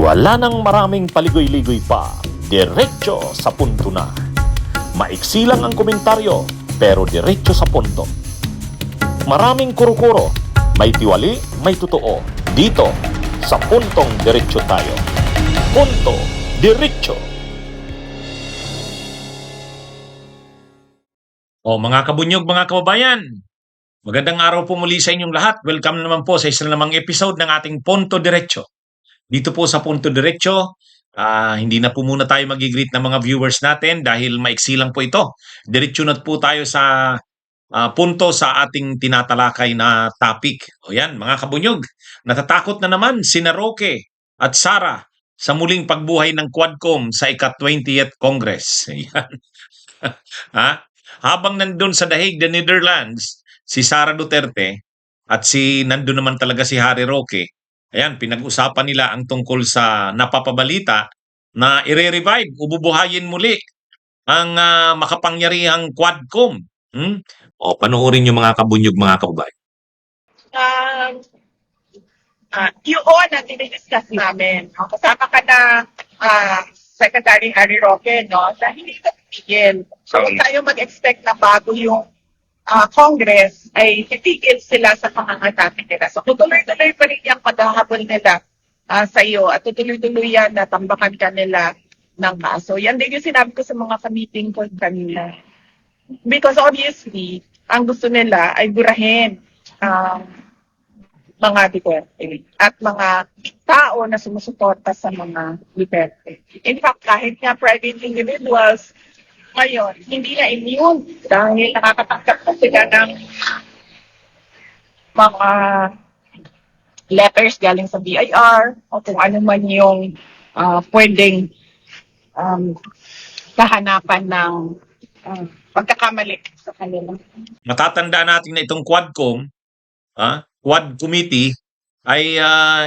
Wala nang maraming paligoy-ligoy pa, diretso sa punto na. Maiksi lang ang komentaryo, pero diretso sa punto. Maraming kuro-kuro, may tiwali, may totoo. Dito, sa puntong diretso tayo. Punto, diretso. O mga kabunyog, mga kababayan, magandang araw po muli sa inyong lahat. Welcome naman po sa isa namang episode ng ating Punto Diretso. Dito po sa Punto Diretso, hindi na po muna tayo mag-greet ng mga viewers natin dahil maiksi lang po ito. Diretso na po tayo sa punto sa ating tinatalakay na topic. O yan, mga kabunyog, natatakot na naman sina Roque at Sara sa muling pagbuhay ng Quadcom sa ika-20th Congress. Yan. Ha? Habang nandun sa Dahig, the Netherlands, si Sara Duterte at nandun naman talaga si Harry Roque, ayan, pinag-usapan nila ang tungkol sa napapabalita na ire-revive, ububuhayin muli ang makapangyarihang Quadcom. O, panoorin nyo mga kabunyog, mga kababayan. Yun ang dinidiscuss namin. Kasama ka na Secretary Harry Roque, no? Na hindi ka titigil. So, kung tayo mag-expect na bago yung Congress, ay titigil sila sa pangangatapin nila. So, tutuloy-tuloy pa rin yung paghahabol nila sa iyo at tutuloy-tuloy yan na tambakan ka nila ng kaso. Yan din yung sinabi ko sa mga ka-meeting ko kanina. Because obviously, ang gusto nila ay burahin mga Duterte at mga tao na sumusuporta sa mga Duterte. In fact, kahit nga private individuals, ngayon, hindi na immune dahil nakakatanggap na sila ng mga letters galing sa BIR o kung ano man yung pwedeng kahanapan ng pagkakamali sa kanila. Matatandaan natin na itong Quadcom, Quad Committee, ay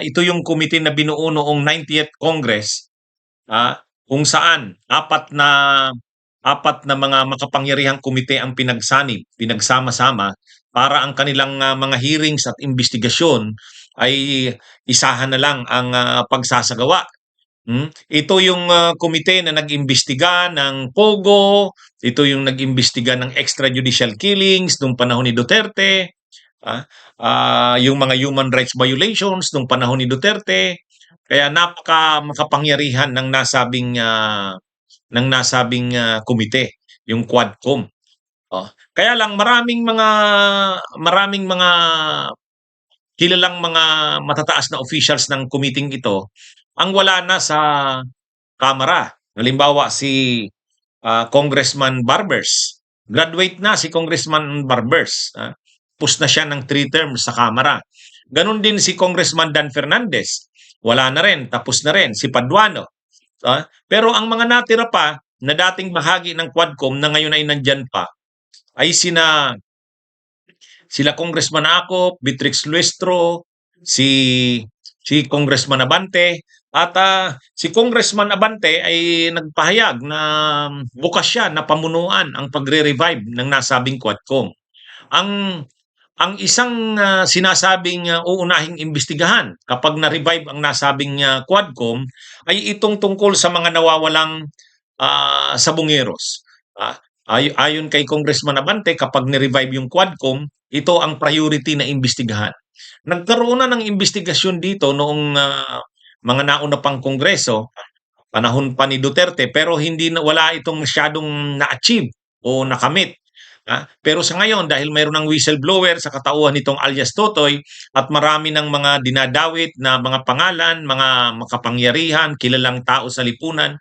ito yung committee na binuo noong 90th Congress, kung saan apat na mga makapangyarihang komite ang pinagsama-sama para ang kanilang mga hearings at investigasyon ay isahan na lang ang pagsasagawa. Ito yung komite na nag-imbestiga ng Pogo, ito yung nag-imbestiga ng extrajudicial killings nung panahon ni Duterte, yung mga human rights violations nung panahon ni Duterte. Kaya makapangyarihan ng nasabing komite, yung Quadcom. Kaya lang maraming mga kilalang mga matataas na officials ng committee ito ang wala na sa Kamara. Halimbawa si Congressman Barbers. Graduate na si Congressman Barbers. Tapos na siya ng 3 terms sa Kamara. Ganon din si Congressman Dan Fernandez. Wala na rin, tapos na rin. Si Paduano. Pero ang mga natira pa na dating bahagi ng Quadcom na ngayon ay nandyan pa ay sila Congressman Acop, Beatrix Luestro, si Congressman Abante, at si Congressman Abante ay nagpahayag na bukas siya na pamunuan ang pagre-revive ng nasabing Quadcom. Ang isang sinasabing uunahing imbestigahan kapag na-revive ang nasabing Quadcom ay itong tungkol sa mga nawawalang sabongeros. Ayon kay Congressman Abante, kapag ni-revive yung Quadcom, ito ang priority na imbestigahan. Nagkaroon na ng investigasyon dito noong mga nauna pang kongreso, panahon pa ni Duterte, pero wala itong masyadong na-achieve o nakamit. Pero sa ngayon, dahil mayroon ng whistleblower sa katauhan nitong alias Totoy at marami ng mga dinadawit na mga pangalan, mga makapangyarihan, kilalang tao sa lipunan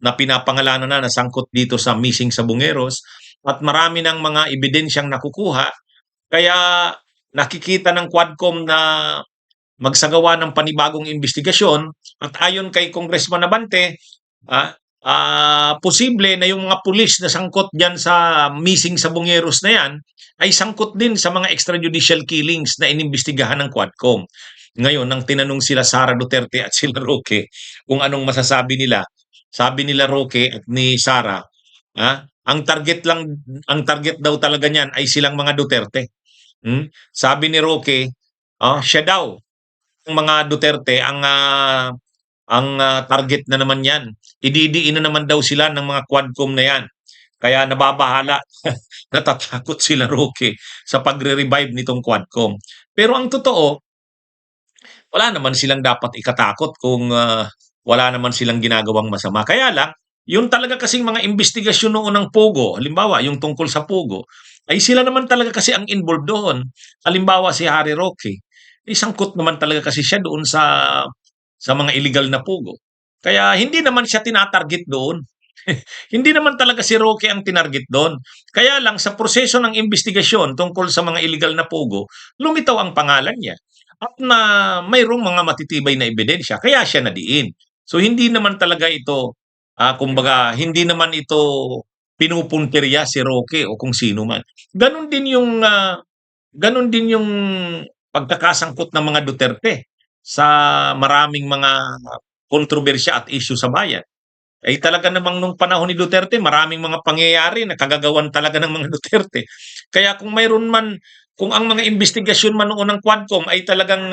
na pinapangalanan na nasangkot dito sa missing sabongeros at marami ng mga ebidensyang nakukuha, kaya nakikita ng Quadcom na magsagawa ng panibagong investigasyon at ayon kay Congressman Abante, posible na yung mga pulis na sangkot diyan sa missing sabongeros na yan ay sangkot din sa mga extrajudicial killings na inimbestigahan ng Quadcom. Ngayon, nang tinanong sila Sara Duterte at sila Roque kung anong masasabi nila, sabi nila Roque at ni Sara, ang target daw talaga niyan ay silang mga Duterte. Sabi ni Roque, siya daw, ang mga Duterte ang ang target na naman yan. Ididiin na naman daw sila ng mga Quadcom na yan. Kaya nababahala, natatakot sila Roque sa pagre-revive nitong Quadcom. Pero ang totoo, wala naman silang dapat ikatakot kung wala naman silang ginagawang masama. Kaya lang, yung talaga kasing mga investigasyon noon ng Pogo, halimbawa yung tungkol sa Pogo, ay sila naman talaga kasi ang involved doon. Halimbawa si Harry Roque, isangkot naman talaga kasi siya doon sa mga illegal na Pogo. Kaya hindi naman siya tinatarget doon. Hindi naman talaga si Roque ang tinarget doon. Kaya lang sa proseso ng investigasyon tungkol sa mga illegal na Pogo, lumitaw ang pangalan niya. At na mayroong mga matitibay na ebidensya, kaya siya nadiin. So hindi naman talaga ito, kumbaga, hindi naman ito pinupuntirya si Roque o kung sino man. Ganon din yung pagkakasangkot ng mga Duterte sa maraming mga kontrobersya at issue sa bayan. Ay talaga namang nung panahon ni Duterte, maraming mga pangyayari na kagagawan talaga ng mga Duterte. Kaya kung mayroon man, kung ang mga investigasyon man noon ng Quadcom ay talagang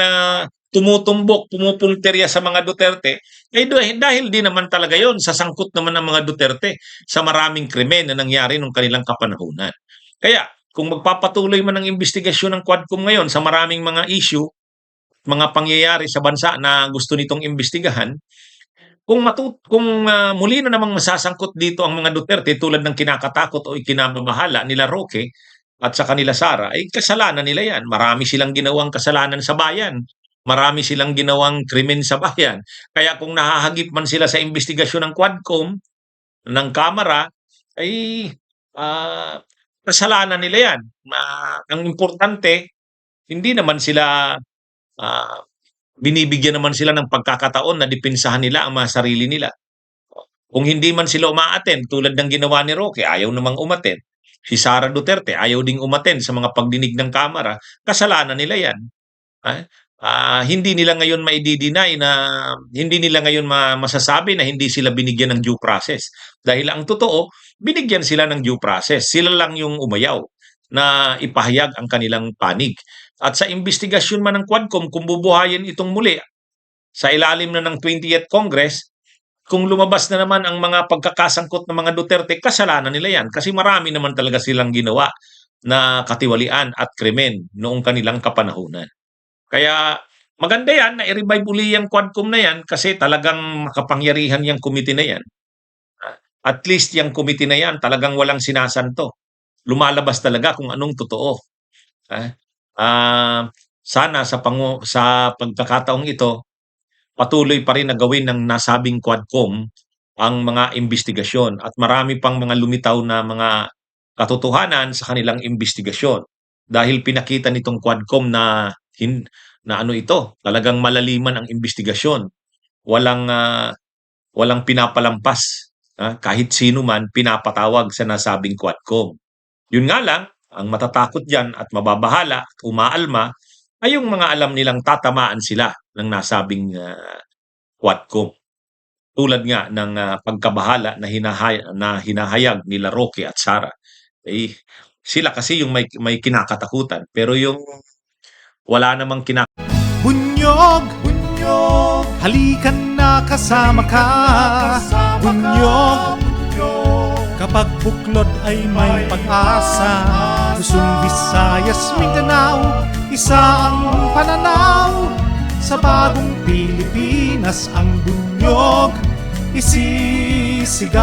tumutumbok, pumupulterya sa mga Duterte, ay dahil din naman talaga yon sa sangkot naman ng mga Duterte sa maraming krimen na nangyari nung kanilang kapanahunan. Kaya kung magpapatuloy man ang investigasyon ng Quadcom ngayon sa maraming mga issue, mga pangyayari sa bansa na gusto nitong imbestigahan, kung muli na namang masasangkot dito ang mga Duterte tulad ng kinakatakot o ikinamabahala nila Roque at sa kanila Sara, ay kasalanan nila yan. Marami silang ginawang kasalanan sa bayan. Marami silang ginawang krimen sa bayan. Kaya kung nahahagip man sila sa investigasyon ng Quadcom, ng Kamara, ay kasalanan nila yan. Ang importante, hindi naman sila binibigyan naman sila ng pagkakataon na depensahan nila ang mga sarili nila. Kung hindi man sila umaattend tulad ng ginawa ni Roque, ayaw namang umattend. Si Sara Duterte ayaw ding umattend sa mga pagdinig ng Kamara, kasalanan nila yan. Hindi nila ngayon maidideny na hindi nila ngayon masasabi na hindi sila binigyan ng due process. Dahil ang totoo, binigyan sila ng due process. Sila lang yung umayaw na ipahayag ang kanilang panig. At sa investigasyon man ng Quadcom, kung bubuhayin itong muli sa ilalim na ng 20th Congress, kung lumabas na naman ang mga pagkakasangkot ng mga Duterte, kasalanan nila yan. Kasi marami naman talaga silang ginawa na katiwalian at krimen noong kanilang kapanahunan. Kaya maganda yan na i-revive uli yung Quadcom na yan kasi talagang makapangyarihan yung committee na yan. At least yung committee na yan talagang walang sinasanto. Lumalabas talaga kung anong totoo. Sana sa pagkakataong ito, patuloy pa rin na gawin ng nasabing Quadcom ang mga investigasyon at marami pang mga lumitaw na mga katotohanan sa kanilang investigasyon. Dahil pinakita nitong Quadcom na ano ito, talagang malaliman ang investigasyon. Walang pinapalampas. Kahit sino man pinapatawag sa nasabing Quadcom. Yun nga lang, ang matatakot dyan at mababahala at umaalma ay yung mga alam nilang tatamaan sila ng nasabing Quadcom. Tulad nga ng pagkabahala na hinahayag nila Roque at Sara. Sila kasi yung may kinakatakutan. Pero yung wala namang Bunyog, bunyog, halikan na kasama ka. Bunyog, kapag buklod ay may pag-asa. Luzon, Visayas, Mindanao, isa ang pananaw. Sa bagong Pilipinas ang bunyog isisigaw.